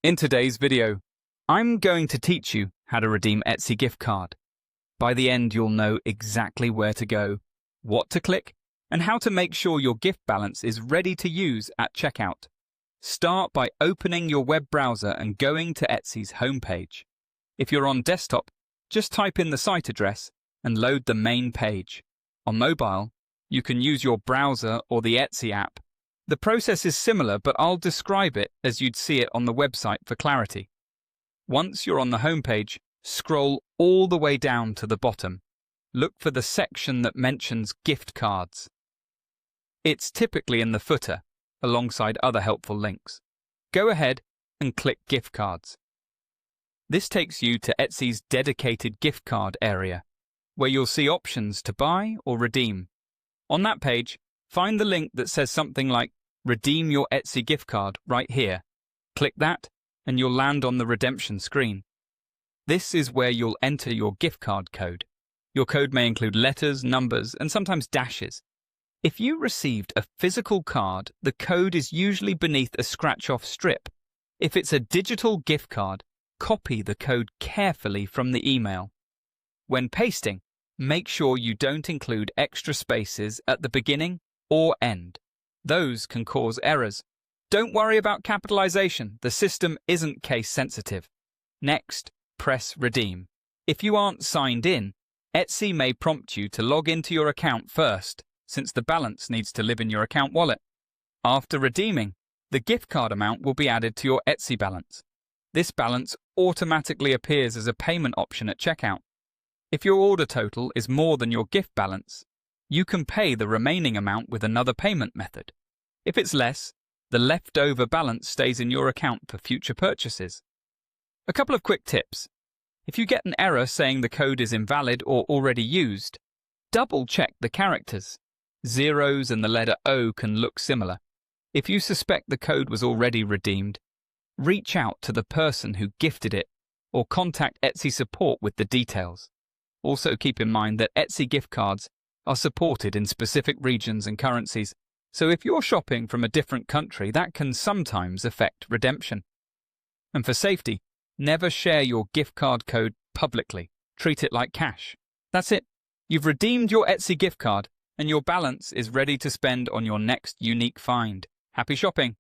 In today's video, I'm going to teach you how to redeem Etsy gift card. By the end, you'll know exactly where to go, what to click, and how to make sure your gift balance is ready to use at checkout. Start by opening your web browser and going to Etsy's homepage. If you're on desktop, just type in the site address and load the main page. On mobile, you can use your browser or the Etsy app. The process is similar, but I'll describe it as you'd see it on the website for clarity. Once you're on the homepage, scroll all the way down to the bottom. Look for the section that mentions gift cards. It's typically in the footer, alongside other helpful links. Go ahead and click Gift Cards. This takes you to Etsy's dedicated gift card area, where you'll see options to buy or redeem. On that page, find the link that says something like Redeem your Etsy gift card right here. Click that and you'll land on the redemption screen. This is where you'll enter your gift card code. Your code may include letters, numbers, and sometimes dashes. If you received a physical card, the code is usually beneath a scratch-off strip. If it's a digital gift card, copy the code carefully from the email. When pasting, make sure you don't include extra spaces at the beginning or end. Those can cause errors. Don't worry about capitalization. The system isn't case sensitive. Next, press Redeem. If you aren't signed in, Etsy may prompt you to log into your account first, since the balance needs to live in your account wallet. After redeeming, the gift card amount will be added to your Etsy balance. This balance automatically appears as a payment option at checkout. If your order total is more than your gift balance, you can pay the remaining amount with another payment method. If it's less, the leftover balance stays in your account for future purchases. A couple of quick tips. If you get an error saying the code is invalid or already used, double-check the characters. Zeros and the letter O can look similar. If you suspect the code was already redeemed, reach out to the person who gifted it or contact Etsy support with the details. Also keep in mind that Etsy gift cards are supported in specific regions and currencies, so if you're shopping from a different country, that can sometimes affect redemption. And for safety, never share your gift card code publicly. Treat it like cash. That's it. You've redeemed your Etsy gift card, and your balance is ready to spend on your next unique find. Happy shopping!